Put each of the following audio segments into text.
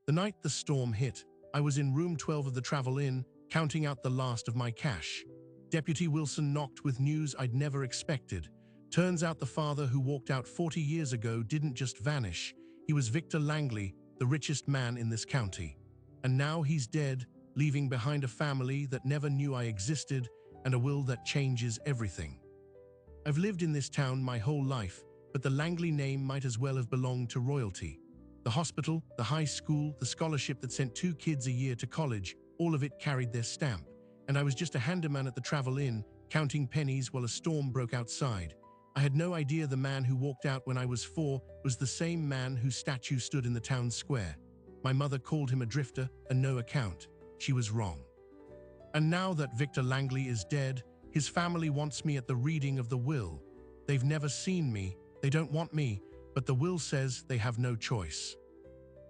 The night the storm hit, I was in room 12 of the Travel Inn, counting out the last of my cash. Deputy Wilson knocked with news I'd never expected. Turns out the father who walked out 40 years ago didn't just vanish. He was Victor Langley, the richest man in this county. And now he's dead, leaving behind a family that never knew I existed and a will that changes everything. I've lived in this town my whole life, but the Langley name might as well have belonged to royalty. The hospital, the high school, the scholarship that sent 2 kids a year to college, all of it carried their stamp. And I was just a handyman at the Travel Inn, counting pennies while a storm broke outside. I had no idea the man who walked out when I was 4 was the same man whose statue stood in the town square. My mother called him a drifter and no account. She was wrong. And now that Victor Langley is dead, his family wants me at the reading of the will. They've never seen me, they don't want me, but the will says they have no choice.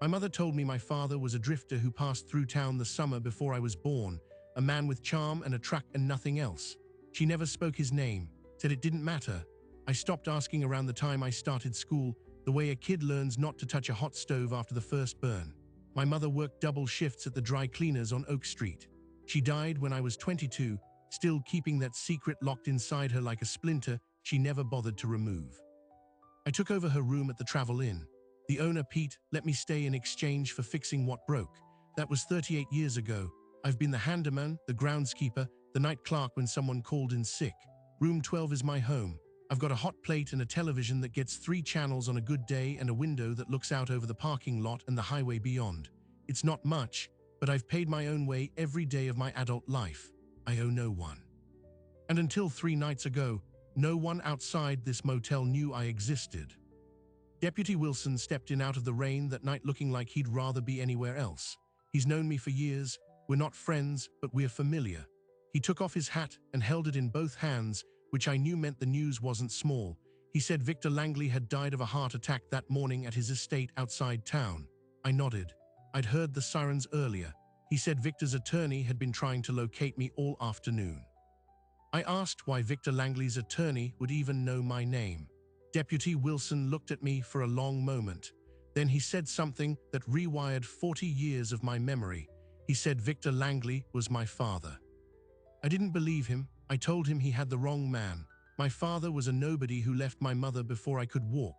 My mother told me my father was a drifter who passed through town the summer before I was born, a man with charm and a truck and nothing else. She never spoke his name, said it didn't matter. I stopped asking around the time I started school, the way a kid learns not to touch a hot stove after the first burn. My mother worked double shifts at the dry cleaners on Oak Street. She died when I was 22, still keeping that secret locked inside her like a splinter she never bothered to remove. I took over her room at the Travel Inn. The owner, Pete, let me stay in exchange for fixing what broke. That was 38 years ago. I've been the handyman, the groundskeeper, the night clerk when someone called in sick. Room 12 is my home. I've got a hot plate and a television that gets 3 channels on a good day and a window that looks out over the parking lot and the highway beyond. It's not much, but I've paid my own way every day of my adult life. I owe no one. And until 3 nights ago, no one outside this motel knew I existed. Deputy Wilson stepped in out of the rain that night looking like he'd rather be anywhere else. He's known me for years. We're not friends, but we're familiar. He took off his hat and held it in both hands, which I knew meant the news wasn't small. He said Victor Langley had died of a heart attack that morning at his estate outside town. I nodded. I'd heard the sirens earlier. He said Victor's attorney had been trying to locate me all afternoon. I asked why Victor Langley's attorney would even know my name. Deputy Wilson looked at me for a long moment. Then he said something that rewired 40 years of my memory. He said Victor Langley was my father. I didn't believe him. I told him he had the wrong man. My father was a nobody who left my mother before I could walk.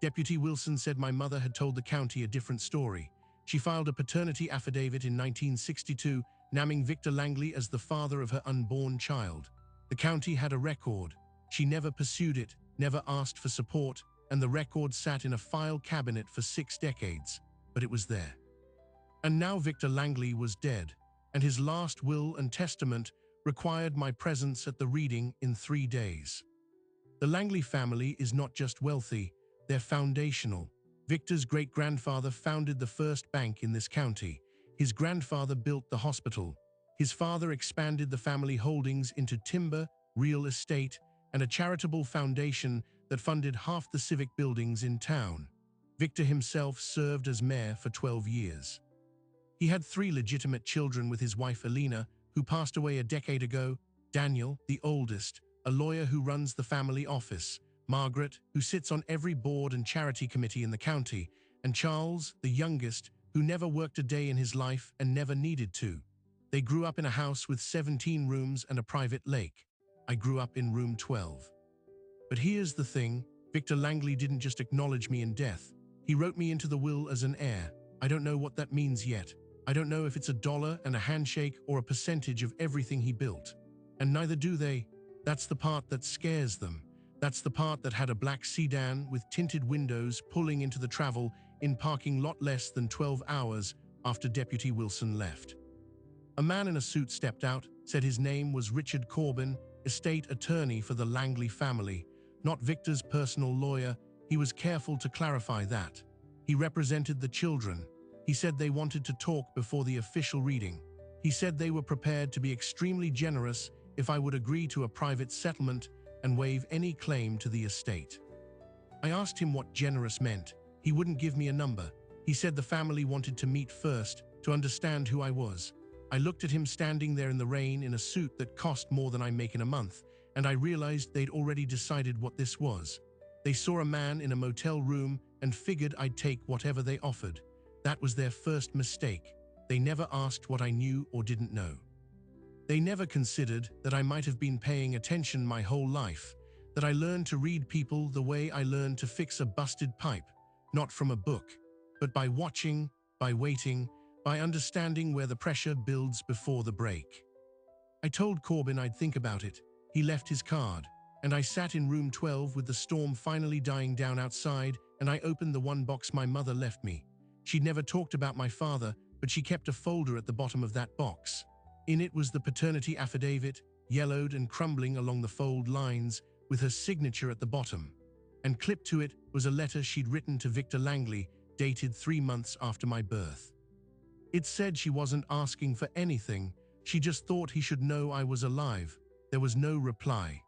Deputy Wilson said my mother had told the county a different story. She filed a paternity affidavit in 1962, naming Victor Langley as the father of her unborn child. The county had a record. She never pursued it, never asked for support, and the record sat in a file cabinet for 6 decades. But it was there. And now Victor Langley was dead, and his last will and testament required my presence at the reading in 3 days. The Langley family is not just wealthy, they're foundational. Victor's great-grandfather founded the first bank in this county. His grandfather built the hospital. His father expanded the family holdings into timber, real estate, and a charitable foundation that funded half the civic buildings in town. Victor himself served as mayor for 12 years. He had 3 legitimate children with his wife Alina, who passed away a decade ago, Daniel, the oldest, a lawyer who runs the family office, Margaret, who sits on every board and charity committee in the county, and Charles, the youngest, who never worked a day in his life and never needed to. They grew up in a house with 17 rooms and a private lake. I grew up in room 12. But here's the thing, Victor Langley didn't just acknowledge me in death. He wrote me into the will as an heir. I don't know what that means yet. I don't know if it's $1 and a handshake or a percentage of everything he built. And neither do they. That's the part that scares them. That's the part that had a black sedan with tinted windows pulling into the Travel Inn parking lot less than 12 hours after Deputy Wilson left. A man in a suit stepped out, said his name was Richard Corbin, estate attorney for the Langley family, not Victor's personal lawyer. He was careful to clarify that. He represented the children. He said they wanted to talk before the official reading. He said they were prepared to be extremely generous if I would agree to a private settlement and waive any claim to the estate. I asked him what generous meant. He wouldn't give me a number. He said the family wanted to meet first to understand who I was. I looked at him standing there in the rain in a suit that cost more than I make in a month, and I realized they'd already decided what this was. They saw a man in a motel room and figured I'd take whatever they offered. That was their first mistake. They never asked what I knew or didn't know. They never considered that I might have been paying attention my whole life, that I learned to read people the way I learned to fix a busted pipe, not from a book, but by watching, by waiting, by understanding where the pressure builds before the break. I told Corbin I'd think about it. He left his card, and I sat in room 12 with the storm finally dying down outside, and I opened the one box my mother left me. She'd never talked about my father, but she kept a folder at the bottom of that box. In it was the paternity affidavit, yellowed and crumbling along the fold lines, with her signature at the bottom. And clipped to it was a letter she'd written to Victor Langley, dated 3 months after my birth. It said she wasn't asking for anything, she just thought he should know I was alive. There was no reply.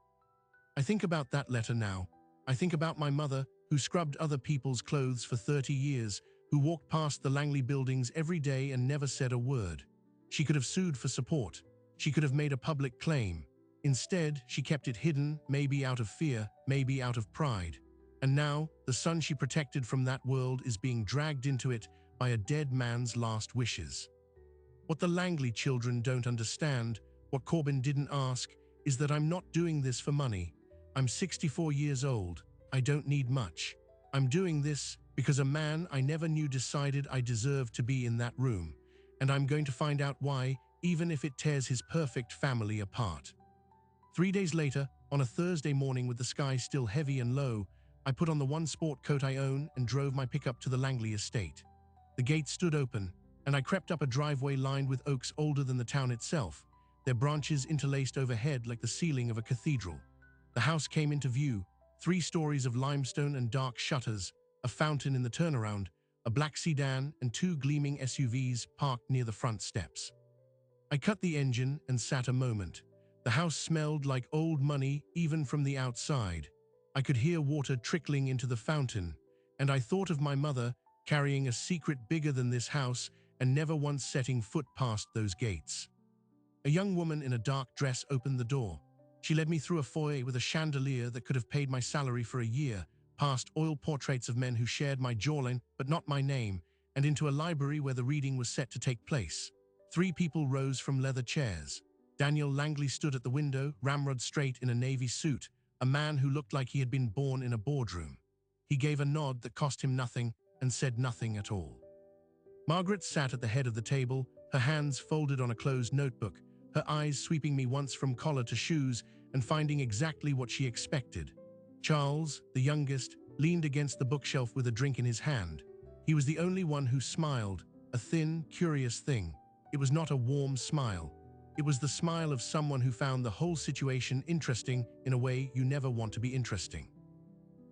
I think about that letter now. I think about my mother, who scrubbed other people's clothes for 30 years, who walked past the Langley buildings every day and never said a word. She could have sued for support. She could have made a public claim. Instead, she kept it hidden, maybe out of fear, maybe out of pride. And now, the son she protected from that world is being dragged into it by a dead man's last wishes. What the Langley children don't understand, what Corbin didn't ask, is that I'm not doing this for money. I'm 64 years old. I don't need much. I'm doing this because a man I never knew decided I deserved to be in that room. And I'm going to find out why, even if it tears his perfect family apart. 3 days later, on a Thursday morning with the sky still heavy and low, I put on the one sport coat I own and drove my pickup to the Langley estate. The gate stood open, and I crept up a driveway lined with oaks older than the town itself, their branches interlaced overhead like the ceiling of a cathedral. The house came into view, 3 stories of limestone and dark shutters, a fountain in the turnaround, a black sedan and 2 gleaming SUVs parked near the front steps. I cut the engine and sat a moment. The house smelled like old money even from the outside. I could hear water trickling into the fountain, and I thought of my mother carrying a secret bigger than this house and never once setting foot past those gates. A young woman in a dark dress opened the door. She led me through a foyer with a chandelier that could have paid my salary for a year, past oil portraits of men who shared my jawline but not my name, and into a library where the reading was set to take place. 3 people rose from leather chairs. Daniel Langley stood at the window, ramrod straight in a navy suit, a man who looked like he had been born in a boardroom. He gave a nod that cost him nothing and said nothing at all. Margaret sat at the head of the table, her hands folded on a closed notebook, her eyes sweeping me once from collar to shoes and finding exactly what she expected. Charles, the youngest, leaned against the bookshelf with a drink in his hand. He was the only one who smiled, a thin, curious thing. It was not a warm smile. It was the smile of someone who found the whole situation interesting in a way you never want to be interesting.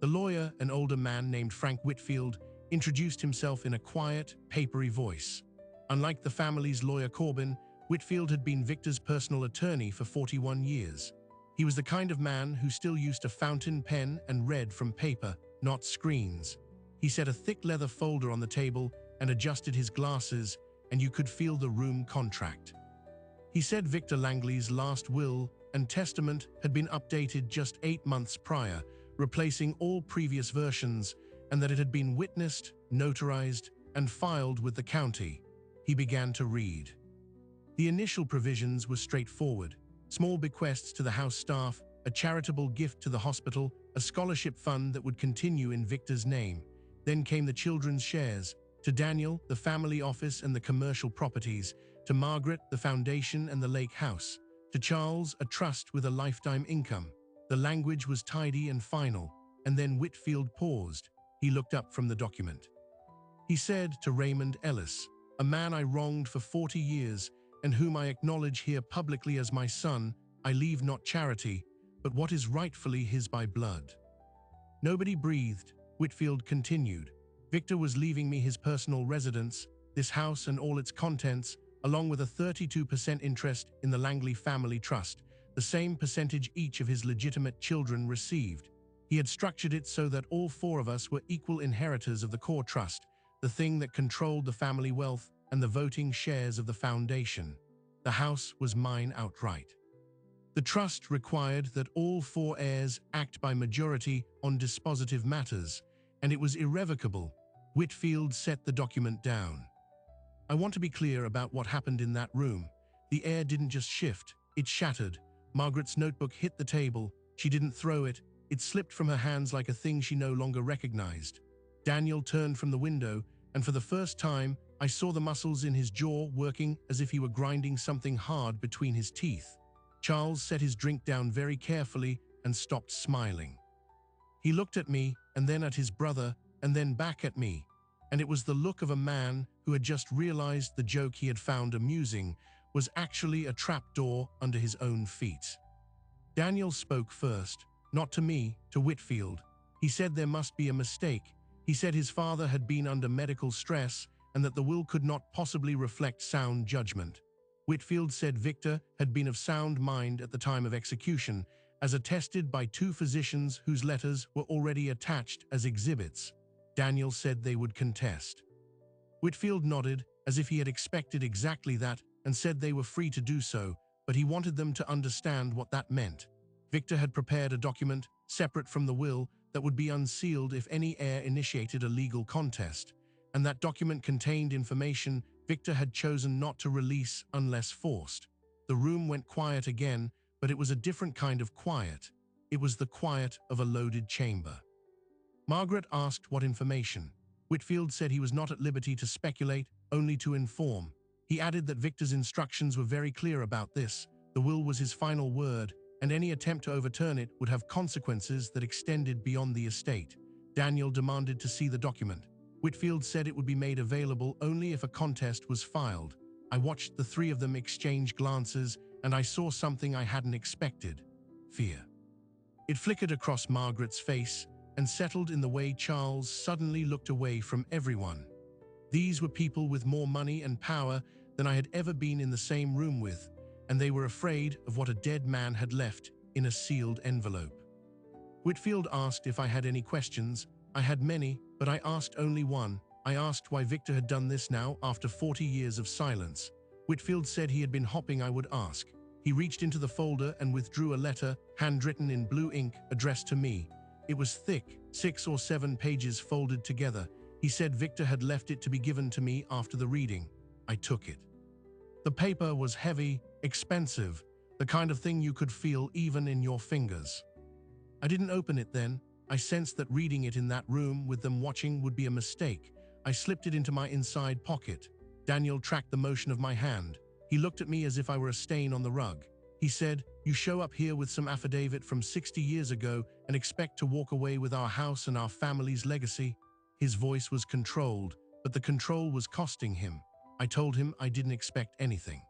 The lawyer, an older man named Frank Whitfield, introduced himself in a quiet, papery voice. Unlike the family's lawyer Corbin, Whitfield had been Victor's personal attorney for 41 years. He was the kind of man who still used a fountain pen and read from paper, not screens. He set a thick leather folder on the table and adjusted his glasses, and you could feel the room contract. He said Victor Langley's last will and testament had been updated just 8 months prior, replacing all previous versions, and that it had been witnessed, notarized, and filed with the county. He began to read. The initial provisions were straightforward. Small bequests to the house staff, a charitable gift to the hospital, a scholarship fund that would continue in Victor's name. Then came the children's shares. To Daniel, the family office and the commercial properties. To Margaret, the foundation and the lake house. To Charles, a trust with a lifetime income. The language was tidy and final, and then Whitfield paused. He looked up from the document. He said to Raymond Ellis, a man I wronged for 40 years, and whom I acknowledge here publicly as my son, I leave not charity, but what is rightfully his by blood. Nobody breathed. Whitfield continued. Victor was leaving me his personal residence, this house and all its contents, along with a 32% interest in the Langley Family Trust, the same percentage each of his legitimate children received. He had structured it so that all 4 of us were equal inheritors of the core trust, the thing that controlled the family wealth and the voting shares of the foundation. The house was mine outright. The trust required that all 4 heirs act by majority on dispositive matters, and it was irrevocable. Whitfield set the document down. I want to be clear about what happened in that room. The air didn't just shift, it shattered. Margaret's notebook hit the table. She didn't throw it. It slipped from her hands like a thing she no longer recognized. Daniel turned from the window, and for the first time, I saw the muscles in his jaw working as if he were grinding something hard between his teeth. Charles set his drink down very carefully and stopped smiling. He looked at me, and then at his brother, and then back at me. And it was the look of a man who had just realized the joke he had found amusing was actually a trapdoor under his own feet. Daniel spoke first, not to me, to Whitfield. He said there must be a mistake. He said his father had been under medical stress and that the will could not possibly reflect sound judgment. Whitfield said Victor had been of sound mind at the time of execution, as attested by 2 physicians whose letters were already attached as exhibits. Daniel said they would contest. Whitfield nodded, as if he had expected exactly that, and said they were free to do so, but he wanted them to understand what that meant. Victor had prepared a document, separate from the will, that would be unsealed if any heir initiated a legal contest, and that document contained information Victor had chosen not to release unless forced. The room went quiet again, but it was a different kind of quiet. It was the quiet of a loaded chamber. Margaret asked what information. Whitfield said he was not at liberty to speculate, only to inform. He added that Victor's instructions were very clear about this. The will was his final word, and any attempt to overturn it would have consequences that extended beyond the estate. Daniel demanded to see the document. Whitfield said it would be made available only if a contest was filed. I watched the 3 of them exchange glances, and I saw something I hadn't expected: fear. It flickered across Margaret's face and settled in the way Charles suddenly looked away from everyone. These were people with more money and power than I had ever been in the same room with, and they were afraid of what a dead man had left in a sealed envelope. Whitfield asked if I had any questions. I had many, but I asked only one. I asked why Victor had done this now after 40 years of silence. Whitfield said he had been hoping I would ask. He reached into the folder and withdrew a letter, handwritten in blue ink, addressed to me. It was thick, 6 or 7 pages folded together. He said Victor had left it to be given to me after the reading. I took it. The paper was heavy, expensive, the kind of thing you could feel even in your fingers. I didn't open it then. I sensed that reading it in that room with them watching would be a mistake. I slipped it into my inside pocket. Daniel tracked the motion of my hand. He looked at me as if I were a stain on the rug. He said, "You show up here with some affidavit from 60 years ago and expect to walk away with our house and our family's legacy?" His voice was controlled, but the control was costing him. I told him I didn't expect anything.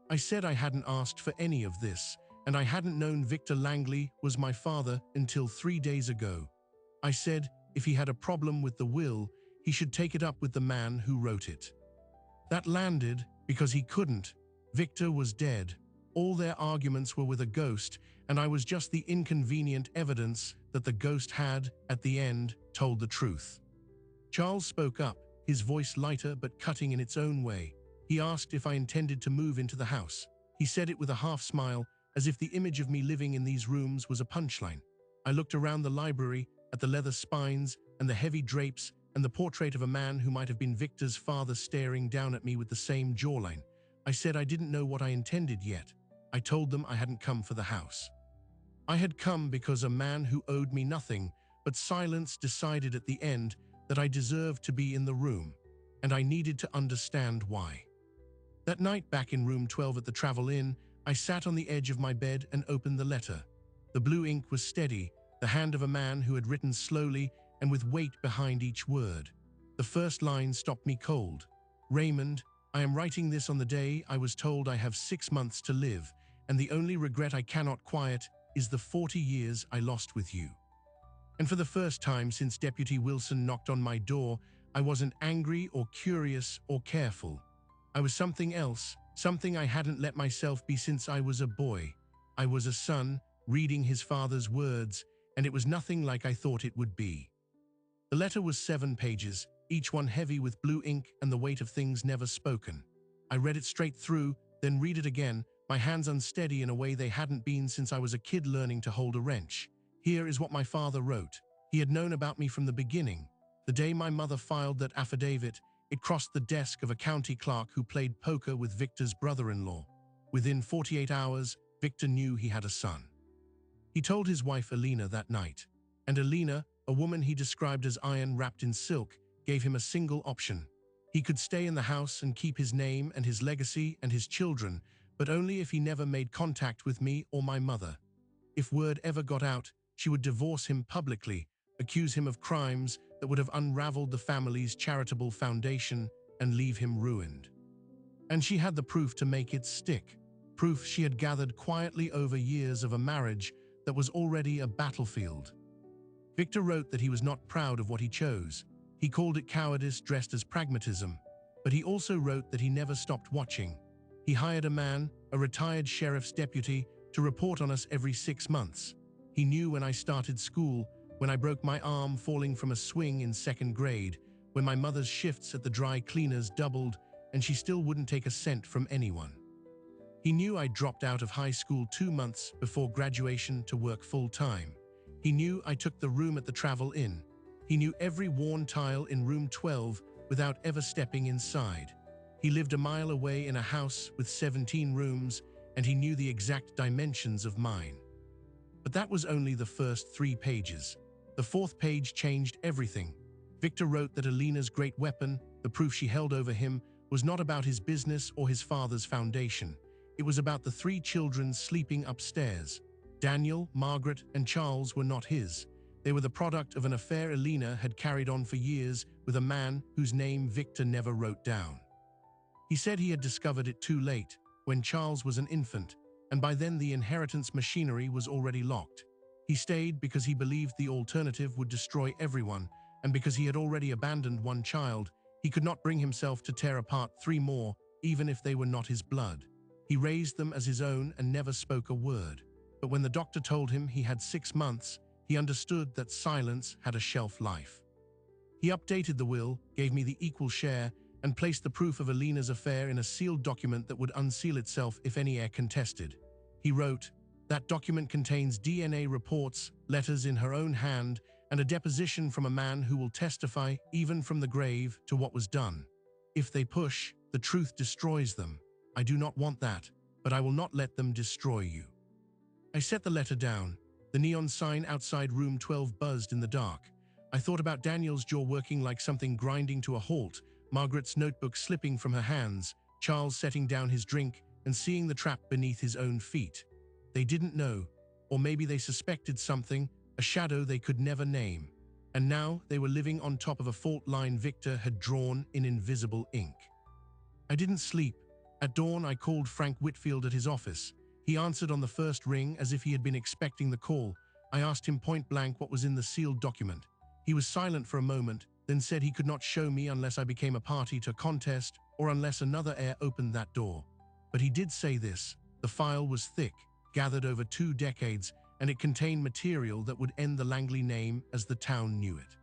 I said I hadn't asked for any of this, and I hadn't known Victor Langley was my father until 3 days ago. I said if he had a problem with the will, he should take it up with the man who wrote it. That landed because he couldn't. Victor was dead. All their arguments were with a ghost, and I was just the inconvenient evidence that the ghost had, at the end, told the truth. Charles spoke up, his voice lighter but cutting in its own way. He asked if I intended to move into the house. He said it with a half smile, as if the image of me living in these rooms was a punchline. I looked around the library, at the leather spines and the heavy drapes and the portrait of a man who might have been Victor's father staring down at me with the same jawline. I said I didn't know what I intended yet. I told them I hadn't come for the house. I had come because a man who owed me nothing, but silence decided at the end that I deserved to be in the room, and I needed to understand why. That night back in room 12 at the Travel Inn, I sat on the edge of my bed and opened the letter. The blue ink was steady, the hand of a man who had written slowly and with weight behind each word. The first line stopped me cold. "Raymond, I am writing this on the day I was told I have 6 months to live, and the only regret I cannot quiet is the 40 years I lost with you." And for the first time since Deputy Wilson knocked on my door, I wasn't angry or curious or careful. I was something else, something I hadn't let myself be since I was a boy. I was a son, reading his father's words, and it was nothing like I thought it would be. The letter was 7 pages, each one heavy with blue ink and the weight of things never spoken. I read it straight through, then read it again, my hands unsteady in a way they hadn't been since I was a kid learning to hold a wrench. Here is what my father wrote. He had known about me from the beginning. The day my mother filed that affidavit, it crossed the desk of a county clerk who played poker with Victor's brother-in-law. Within 48 hours, Victor knew he had a son. He told his wife Alina that night, and Alina, a woman he described as iron wrapped in silk, gave him a single option. He could stay in the house and keep his name and his legacy and his children, but only if he never made contact with me or my mother. If word ever got out, she would divorce him publicly, accuse him of crimes that would have unraveled the family's charitable foundation and leave him ruined. And she had the proof to make it stick, proof she had gathered quietly over years of a marriage that was already a battlefield. Victor wrote that he was not proud of what he chose. He called it cowardice dressed as pragmatism, but he also wrote that he never stopped watching. He hired a man, a retired sheriff's deputy, to report on us every 6 months. He knew when I started school, when I broke my arm falling from a swing in 2nd grade, when my mother's shifts at the dry cleaners doubled and she still wouldn't take a cent from anyone. He knew I dropped out of high school 2 months before graduation to work full-time. He knew I took the room at the Travel Inn. He knew every worn tile in room 12 without ever stepping inside. He lived a mile away in a house with 17 rooms, and he knew the exact dimensions of mine. But that was only the first 3 pages. The 4th page changed everything. Victor wrote that Alina's great weapon, the proof she held over him, was not about his business or his father's foundation. It was about the 3 children sleeping upstairs. Daniel, Margaret, and Charles were not his. They were the product of an affair Alina had carried on for years with a man whose name Victor never wrote down. He said he had discovered it too late, when Charles was an infant, and by then the inheritance machinery was already locked. He stayed because he believed the alternative would destroy everyone, and because he had already abandoned 1 child, he could not bring himself to tear apart 3 more, even if they were not his blood. He raised them as his own and never spoke a word. But when the doctor told him he had 6 months, he understood that silence had a shelf life. He updated the will, gave me the equal share, and placed the proof of Alina's affair in a sealed document that would unseal itself if any heir contested. He wrote, "That document contains DNA reports, letters in her own hand, and a deposition from a man who will testify, even from the grave, to what was done. If they push, the truth destroys them. I do not want that, but I will not let them destroy you." I set the letter down. The neon sign outside room 12 buzzed in the dark. I thought about Daniel's jaw working like something grinding to a halt, Margaret's notebook slipping from her hands, Charles setting down his drink and seeing the trap beneath his own feet. They didn't know, or maybe they suspected something, a shadow they could never name. And now they were living on top of a fault line Victor had drawn in invisible ink. I didn't sleep. At dawn, I called Frank Whitfield at his office. He answered on the first ring as if he had been expecting the call. I asked him point blank what was in the sealed document. He was silent for a moment, then said he could not show me unless I became a party to a contest or unless another heir opened that door. But he did say this: the file was thick, gathered over 2 decades, and it contained material that would end the Langley name as the town knew it.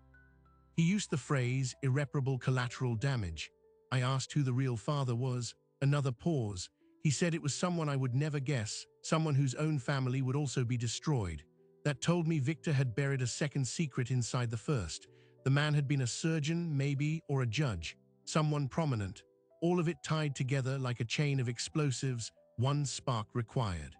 He used the phrase irreparable collateral damage. I asked who the real father was. Another pause. He said it was someone I would never guess, someone whose own family would also be destroyed. That told me Victor had buried a second secret inside the first. The man had been a surgeon, maybe, or a judge, someone prominent. All of it tied together like a chain of explosives, one spark required.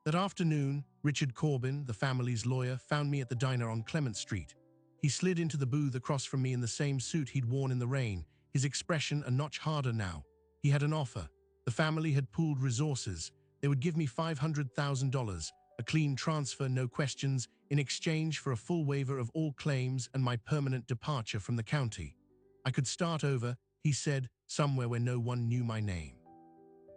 That afternoon, Richard Corbin, the family's lawyer, found me at the diner on Clement Street. He slid into the booth across from me in the same suit he'd worn in the rain, his expression a notch harder now. He had an offer. The family had pooled resources. They would give me $500,000, a clean transfer, no questions, in exchange for a full waiver of all claims and my permanent departure from the county. I could start over, he said, somewhere where no one knew my name.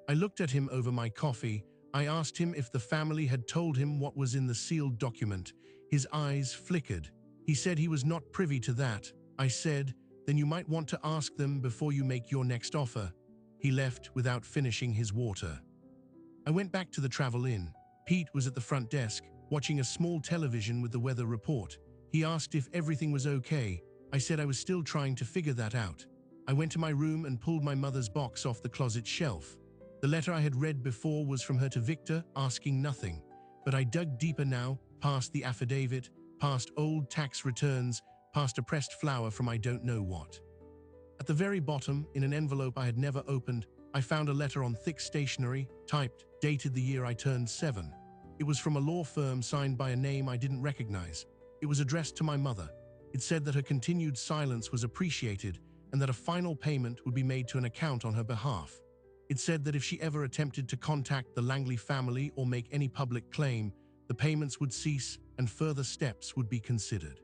I looked at him over my coffee. I asked him if the family had told him what was in the sealed document. His eyes flickered. He said he was not privy to that. I said, "Then you might want to ask them before you make your next offer." He left without finishing his water. I went back to the Travel Inn. Pete was at the front desk, watching a small television with the weather report. He asked if everything was okay. I said I was still trying to figure that out. I went to my room and pulled my mother's box off the closet shelf. The letter I had read before was from her to Victor, asking nothing. But I dug deeper now, past the affidavit, past old tax returns, past a pressed flower from I don't know what. At the very bottom, in an envelope I had never opened, I found a letter on thick stationery, typed, dated the year I turned 7. It was from a law firm signed by a name I didn't recognize. It was addressed to my mother. It said that her continued silence was appreciated and that a final payment would be made to an account on her behalf. It said that if she ever attempted to contact the Langley family or make any public claim, the payments would cease and further steps would be considered.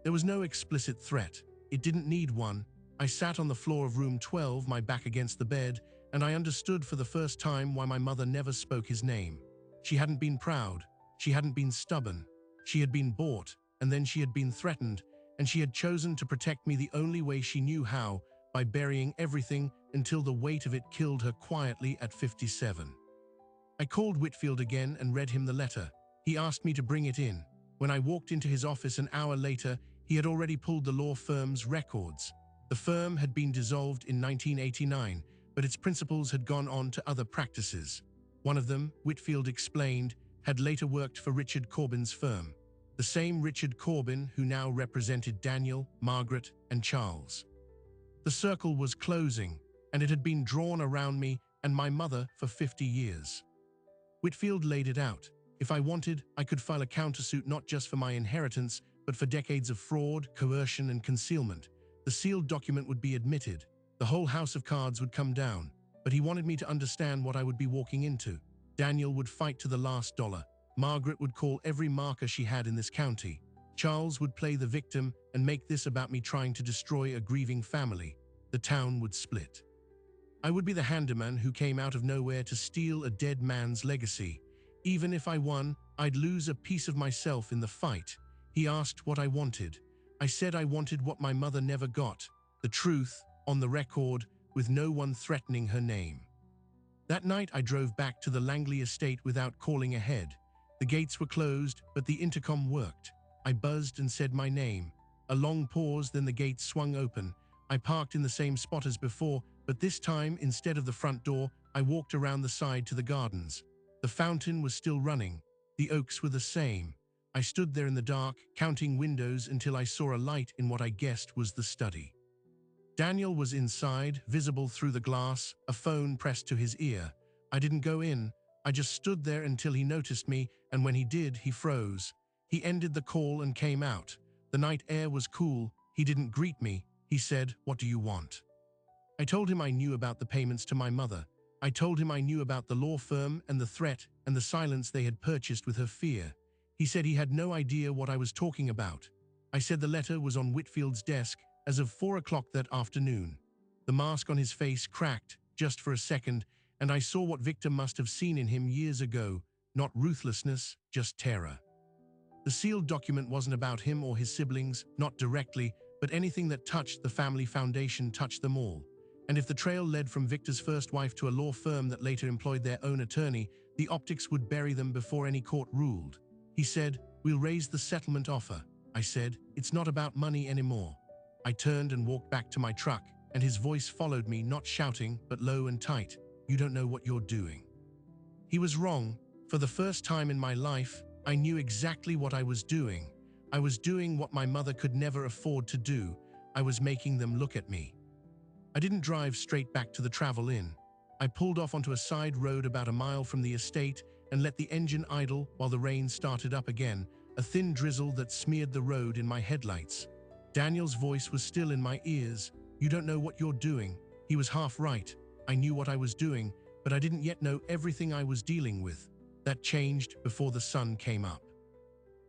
There was no explicit threat. It didn't need one. I sat on the floor of room 12, my back against the bed, and I understood for the first time why my mother never spoke his name. She hadn't been proud. She hadn't been stubborn. She had been bought, and then she had been threatened, and she had chosen to protect me the only way she knew how, by burying everything until the weight of it killed her quietly at 57. I called Whitfield again and read him the letter. He asked me to bring it in. When I walked into his office an hour later, he had already pulled the law firm's records. The firm had been dissolved in 1989, but its principals had gone on to other practices. One of them, Whitfield explained, had later worked for Richard Corbin's firm. The same Richard Corbin who now represented Daniel, Margaret, and Charles. The circle was closing, and it had been drawn around me and my mother for 50 years. Whitfield laid it out. If I wanted, I could file a countersuit not just for my inheritance, but for decades of fraud, coercion, and concealment. The sealed document would be admitted. The whole house of cards would come down. But he wanted me to understand what I would be walking into. Daniel would fight to the last dollar. Margaret would call every marker she had in this county. Charles would play the victim and make this about me trying to destroy a grieving family. The town would split. I would be the handyman who came out of nowhere to steal a dead man's legacy. Even if I won, I'd lose a piece of myself in the fight. He asked what I wanted. I said I wanted what my mother never got, the truth, on the record, with no one threatening her name. That night I drove back to the Langley estate without calling ahead. The gates were closed, but the intercom worked. I buzzed and said my name. A long pause, then the gates swung open. I parked in the same spot as before, but this time, instead of the front door, I walked around the side to the gardens. The fountain was still running. The oaks were the same. I stood there in the dark, counting windows until I saw a light in what I guessed was the study. Daniel was inside, visible through the glass, a phone pressed to his ear. I didn't go in. I just stood there until he noticed me, and when he did, he froze. He ended the call and came out. The night air was cool. He didn't greet me. He said, "What do you want?" I told him I knew about the payments to my mother. I told him I knew about the law firm and the threat and the silence they had purchased with her fear. He said he had no idea what I was talking about. I said the letter was on Whitfield's desk as of 4 o'clock that afternoon. The mask on his face cracked, just for a second, and I saw what Victor must have seen in him years ago, not ruthlessness, just terror. The sealed document wasn't about him or his siblings, not directly, but anything that touched the family foundation touched them all. And if the trail led from Victor's first wife to a law firm that later employed their own attorney, the optics would bury them before any court ruled. He said, "We'll raise the settlement offer." I said, "It's not about money anymore." I turned and walked back to my truck, and his voice followed me, not shouting, but low and tight. "You don't know what you're doing." He was wrong. For the first time in my life, I knew exactly what I was doing. I was doing what my mother could never afford to do. I was making them look at me. I didn't drive straight back to the Travel Inn. I pulled off onto a side road about a mile from the estate and let the engine idle while the rain started up again, a thin drizzle that smeared the road in my headlights. Daniel's voice was still in my ears. "You don't know what you're doing." He was half right. I knew what I was doing, but I didn't yet know everything I was dealing with. That changed before the sun came up.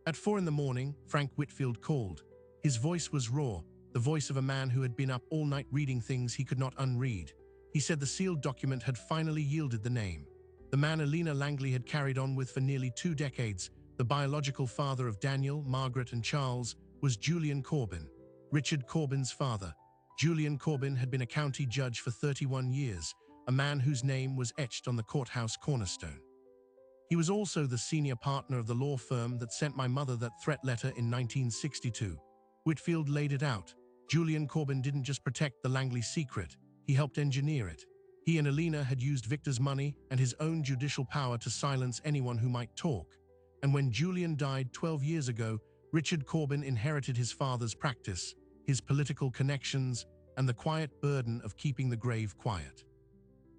At 4 in the morning, Frank Whitfield called. His voice was raw, the voice of a man who had been up all night reading things he could not unread. He said the sealed document had finally yielded the name. The man Alina Langley had carried on with for nearly 2 decades, the biological father of Daniel, Margaret, and Charles, was Julian Corbin, Richard Corbin's father. Julian Corbin had been a county judge for 31 years, a man whose name was etched on the courthouse cornerstone. He was also the senior partner of the law firm that sent my mother that threat letter in 1962. Whitfield laid it out. Julian Corbin didn't just protect the Langley secret, he helped engineer it. He and Alina had used Victor's money and his own judicial power to silence anyone who might talk. And when Julian died 12 years ago, Richard Corbin inherited his father's practice, his political connections, and the quiet burden of keeping the grave quiet.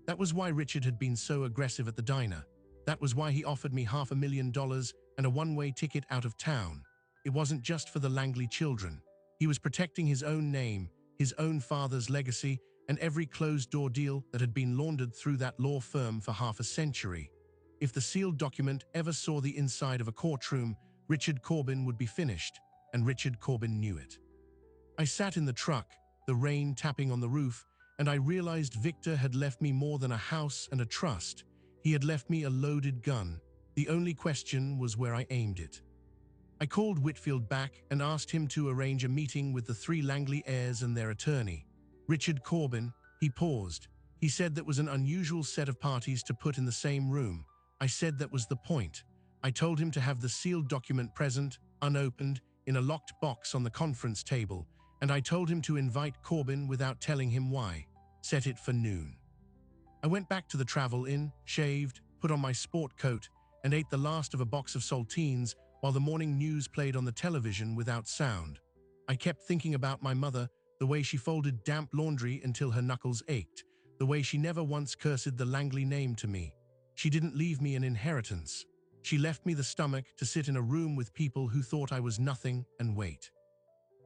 That was why Richard had been so aggressive at the diner. That was why he offered me $500,000 and a one-way ticket out of town. It wasn't just for the Langley children. He was protecting his own name, his own father's legacy, and every closed-door deal that had been laundered through that law firm for half a century. If the sealed document ever saw the inside of a courtroom, Richard Corbin would be finished, and Richard Corbin knew it. I sat in the truck, the rain tapping on the roof, and I realized Victor had left me more than a house and a trust. He had left me a loaded gun. The only question was where I aimed it. I called Whitfield back and asked him to arrange a meeting with the three Langley heirs and their attorney. Richard Corbin, he paused. He said that was an unusual set of parties to put in the same room. I said that was the point. I told him to have the sealed document present, unopened, in a locked box on the conference table, and I told him to invite Corbin without telling him why. Set it for noon. I went back to the Travel Inn, shaved, put on my sport coat, and ate the last of a box of saltines while the morning news played on the television without sound. I kept thinking about my mother, the way she folded damp laundry until her knuckles ached, the way she never once cursed the Langley name to me. She didn't leave me an inheritance. She left me the stomach to sit in a room with people who thought I was nothing and wait.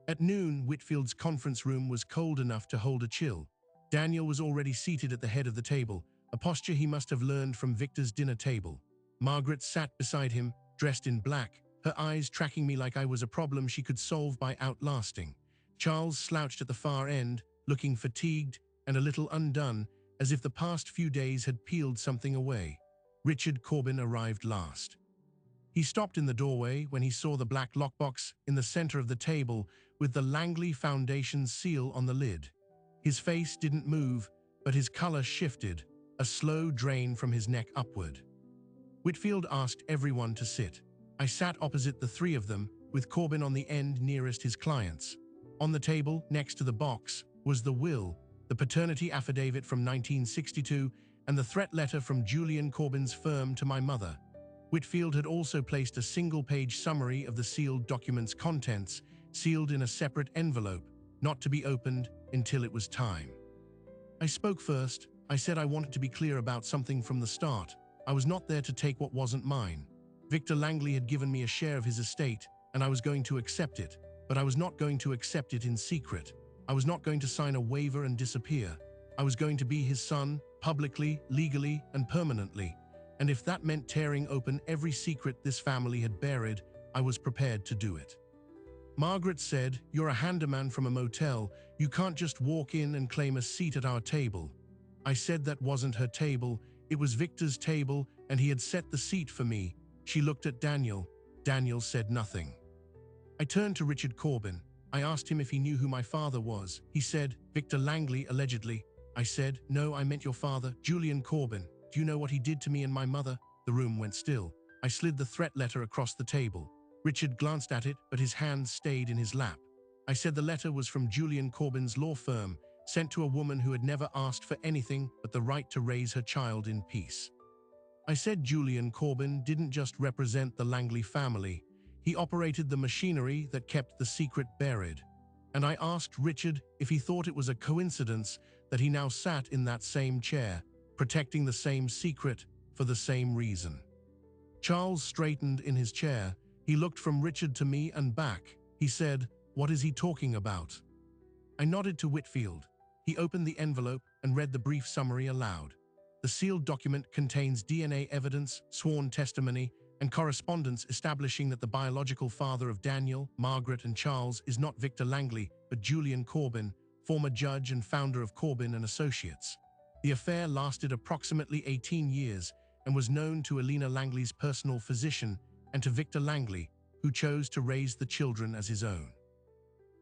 At noon, Whitfield's conference room was cold enough to hold a chill. Daniel was already seated at the head of the table, a posture he must have learned from Victor's dinner table. Margaret sat beside him, dressed in black, her eyes tracking me like I was a problem she could solve by outlasting. Charles slouched at the far end, looking fatigued and a little undone, as if the past few days had peeled something away. Richard Corbin arrived last. He stopped in the doorway when he saw the black lockbox in the center of the table with the Langley Foundation seal on the lid. His face didn't move, but his color shifted, a slow drain from his neck upward. Whitfield asked everyone to sit. I sat opposite the three of them, with Corbin on the end nearest his clients. On the table, next to the box, was the will, the paternity affidavit from 1962, and the threat letter from Julian Corbin's firm to my mother. Whitfield had also placed a single-page summary of the sealed document's contents, sealed in a separate envelope, not to be opened until it was time. I spoke first. I said I wanted to be clear about something from the start. I was not there to take what wasn't mine. Victor Langley had given me a share of his estate, and I was going to accept it, but I was not going to accept it in secret. I was not going to sign a waiver and disappear. I was going to be his son, publicly, legally, and permanently. And if that meant tearing open every secret this family had buried, I was prepared to do it. Margaret said, "You're a handyman from a motel. You can't just walk in and claim a seat at our table." I said that wasn't her table. It was Victor's table, and he had set the seat for me. She looked at Daniel. Daniel said nothing. I turned to Richard Corbin. I asked him if he knew who my father was. He said, "Victor Langley, allegedly." I said, "No, I meant your father, Julian Corbin. Do you know what he did to me and my mother?" The room went still. I slid the threat letter across the table. Richard glanced at it, but his hand stayed in his lap. I said the letter was from Julian Corbin's law firm, sent to a woman who had never asked for anything but the right to raise her child in peace. I said Julian Corbin didn't just represent the Langley family. He operated the machinery that kept the secret buried. And I asked Richard if he thought it was a coincidence that he now sat in that same chair, protecting the same secret for the same reason. Charles straightened in his chair. He looked from Richard to me and back. He said, "What is he talking about?" I nodded to Whitfield. He opened the envelope and read the brief summary aloud. The sealed document contains DNA evidence, sworn testimony, and correspondence establishing that the biological father of Daniel, Margaret, and Charles is not Victor Langley, but Julian Corbin, former judge and founder of Corbin and Associates. The affair lasted approximately 18 years and was known to Elena Langley's personal physician and to Victor Langley, who chose to raise the children as his own.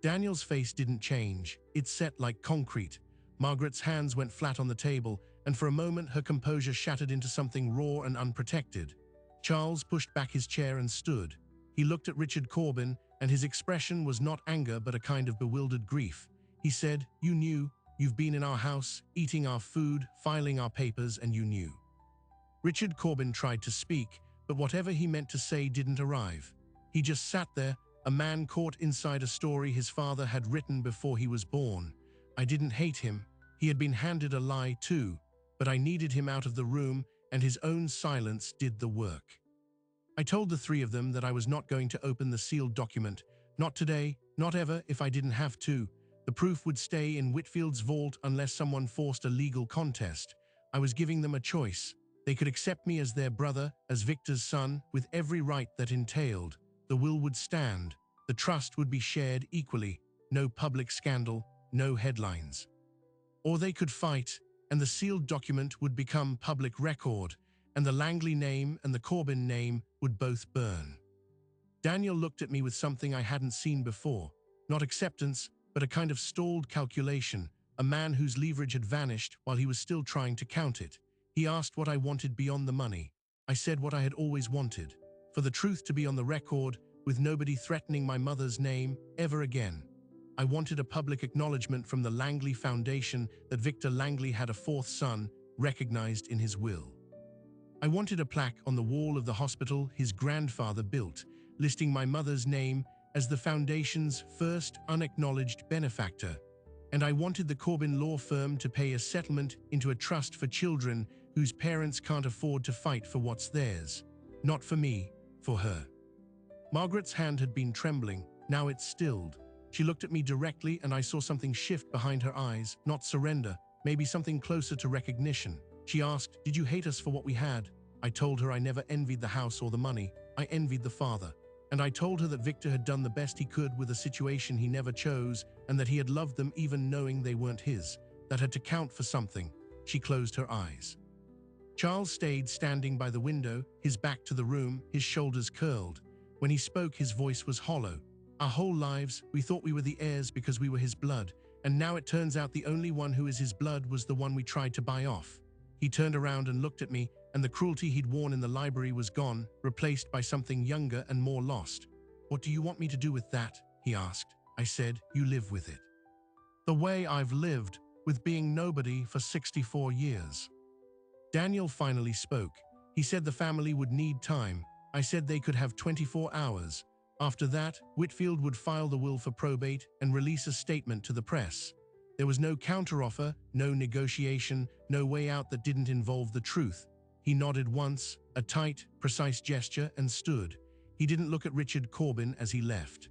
Daniel's face didn't change. It set like concrete. Margaret's hands went flat on the table, and for a moment her composure shattered into something raw and unprotected. Charles pushed back his chair and stood. He looked at Richard Corbin, and his expression was not anger but a kind of bewildered grief. He said, "You knew. You've been in our house, eating our food, filing our papers, and you knew." Richard Corbin tried to speak, but whatever he meant to say didn't arrive. He just sat there, A man caught inside a story his father had written before he was born. I didn't hate him. He had been handed a lie too, but I needed him out of the room, and his own silence did the work. I told the three of them that I was not going to open the sealed document. Not today, not ever, if I didn't have to. The proof would stay in Whitfield's vault unless someone forced a legal contest. I was giving them a choice. They could accept me as their brother, as Victor's son, with every right that entailed. The will would stand. The trust would be shared equally. No public scandal, no headlines. Or they could fight, and the sealed document would become public record, and the Langley name and the Corbin name would both burn. Daniel looked at me with something I hadn't seen before. Not acceptance, but a kind of stalled calculation, a man whose leverage had vanished while he was still trying to count it. He asked what I wanted beyond the money. I said what I had always wanted, for the truth to be on the record, with nobody threatening my mother's name ever again. I wanted a public acknowledgement from the Langley Foundation that Victor Langley had a fourth son, recognized in his will. I wanted a plaque on the wall of the hospital his grandfather built, listing my mother's name as the Foundation's first unacknowledged benefactor. And I wanted the Corbin law firm to pay a settlement into a trust for children whose parents can't afford to fight for what's theirs. Not for me, for her. Margaret's hand had been trembling, now it stilled. She looked at me directly and I saw something shift behind her eyes, not surrender, maybe something closer to recognition. She asked, "Did you hate us for what we had?" I told her I never envied the house or the money, I envied the father. And I told her that Victor had done the best he could with a situation he never chose, and that he had loved them even knowing they weren't his. That had to count for something. She closed her eyes. Charles stayed standing by the window, his back to the room, his shoulders curled. When he spoke, his voice was hollow. Our whole lives, we thought we were the heirs because we were his blood, and now it turns out the only one who is his blood was the one we tried to buy off. He turned around and looked at me, and the cruelty he'd worn in the library was gone, replaced by something younger and more lost. "What do you want me to do with that?" he asked. I said, "You live with it. The way I've lived, with being nobody for 64 years. Daniel finally spoke. He said the family would need time. I said they could have 24 hours. After that, Whitfield would file the will for probate and release a statement to the press. There was no counteroffer, no negotiation, no way out that didn't involve the truth. He nodded once, a tight, precise gesture, and stood. He didn't look at Richard Corbin as he left.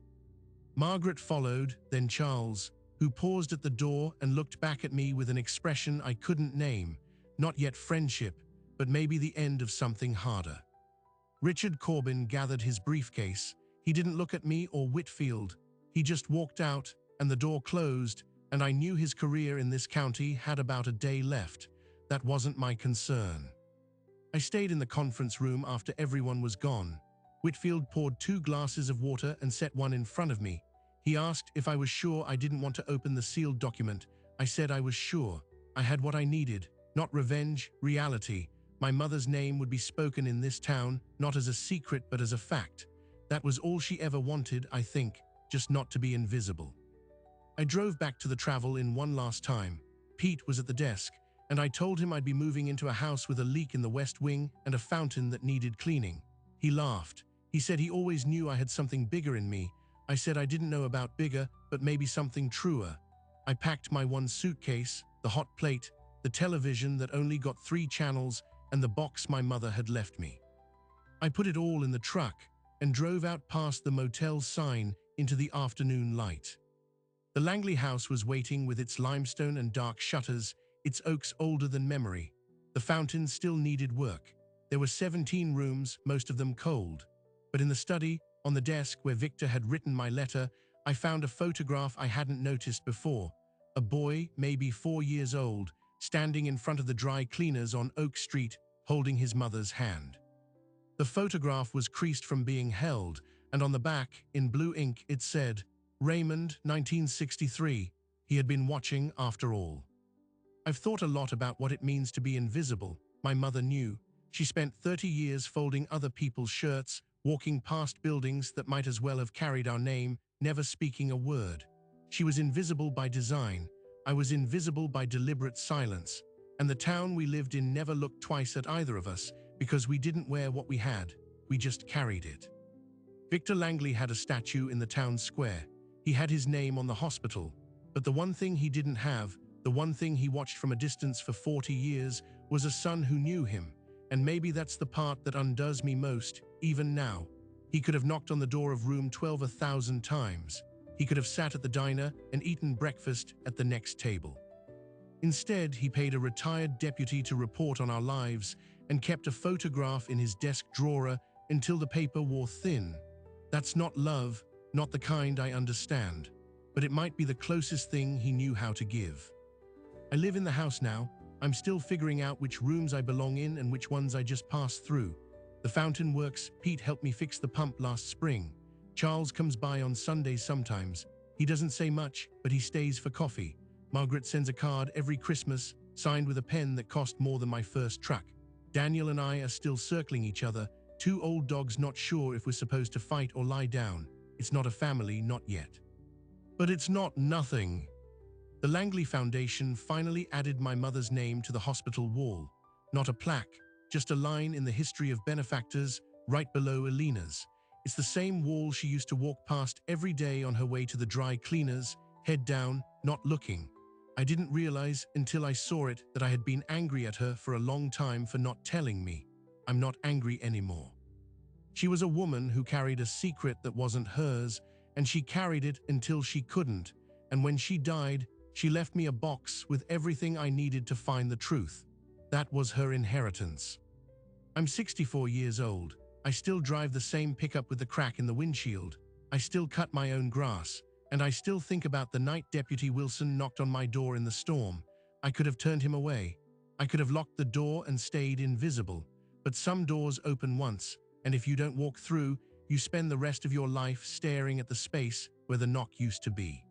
Margaret followed, then Charles, who paused at the door and looked back at me with an expression I couldn't name. Not yet friendship, but maybe the end of something harder. Richard Corbin gathered his briefcase. He didn't look at me or Whitfield. He just walked out, and the door closed, and I knew his career in this county had about a day left. That wasn't my concern. I stayed in the conference room after everyone was gone. Whitfield poured 2 glasses of water and set one in front of me. He asked if I was sure I didn't want to open the sealed document. I said I was sure. I had what I needed, not revenge, reality. My mother's name would be spoken in this town, not as a secret but as a fact. That was all she ever wanted, I think, just not to be invisible. I drove back to the Travel Inn one last time. Pete was at the desk, and I told him I'd be moving into a house with a leak in the west wing and a fountain that needed cleaning. He laughed. He said he always knew I had something bigger in me. I said I didn't know about bigger, but maybe something truer. I packed my one suitcase, the hot plate, the television that only got 3 channels, and the box my mother had left me. I put it all in the truck and drove out past the motel sign into the afternoon light. The Langley house was waiting with its limestone and dark shutters, its oaks older than memory. The fountain still needed work. There were 17 rooms, most of them cold. But in the study, on the desk where Victor had written my letter, I found a photograph I hadn't noticed before. A boy, maybe 4 years old, standing in front of the dry cleaners on Oak Street, holding his mother's hand. The photograph was creased from being held, and on the back, in blue ink, it said, "Raymond, 1963. He had been watching after all." I've thought a lot about what it means to be invisible. My mother knew. She spent 30 years folding other people's shirts, walking past buildings that might as well have carried our name, never speaking a word. She was invisible by design. I was invisible by deliberate silence. And the town we lived in never looked twice at either of us because we didn't wear what we had. We just carried it. Victor Langley had a statue in the town square. He had his name on the hospital. But the one thing he didn't have, the one thing he watched from a distance for 40 years, was a son who knew him. And maybe that's the part that undoes me most, even now. He could have knocked on the door of room 12 1,000 times. He could have sat at the diner and eaten breakfast at the next table. Instead, he paid a retired deputy to report on our lives and kept a photograph in his desk drawer until the paper wore thin. That's not love, not the kind I understand, but it might be the closest thing he knew how to give. I live in the house now. I'm still figuring out which rooms I belong in and which ones I just pass through. The fountain works. Pete helped me fix the pump last spring. Charles comes by on Sundays sometimes. He doesn't say much, but he stays for coffee. Margaret sends a card every Christmas, signed with a pen that cost more than my first truck. Daniel and I are still circling each other, two old dogs not sure if we're supposed to fight or lie down. It's not a family, not yet. But it's not nothing. The Langley Foundation finally added my mother's name to the hospital wall. Not a plaque, just a line in the history of benefactors right below Alina's. It's the same wall she used to walk past every day on her way to the dry cleaners, head down, not looking. I didn't realize until I saw it that I had been angry at her for a long time for not telling me. I'm not angry anymore. She was a woman who carried a secret that wasn't hers, and she carried it until she couldn't. And when she died, she left me a box with everything I needed to find the truth. That was her inheritance. I'm 64 years old. I still drive the same pickup with the crack in the windshield. I still cut my own grass. And I still think about the night Deputy Wilson knocked on my door in the storm. I could have turned him away. I could have locked the door and stayed invisible. But some doors open once, and if you don't walk through, you spend the rest of your life staring at the space where the knock used to be.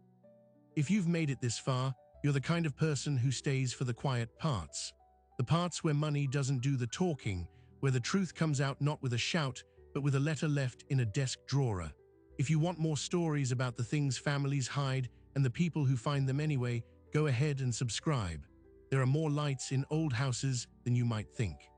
If you've made it this far, you're the kind of person who stays for the quiet parts. The parts where money doesn't do the talking, where the truth comes out not with a shout, but with a letter left in a desk drawer. If you want more stories about the things families hide and the people who find them anyway, go ahead and subscribe. There are more lights in old houses than you might think.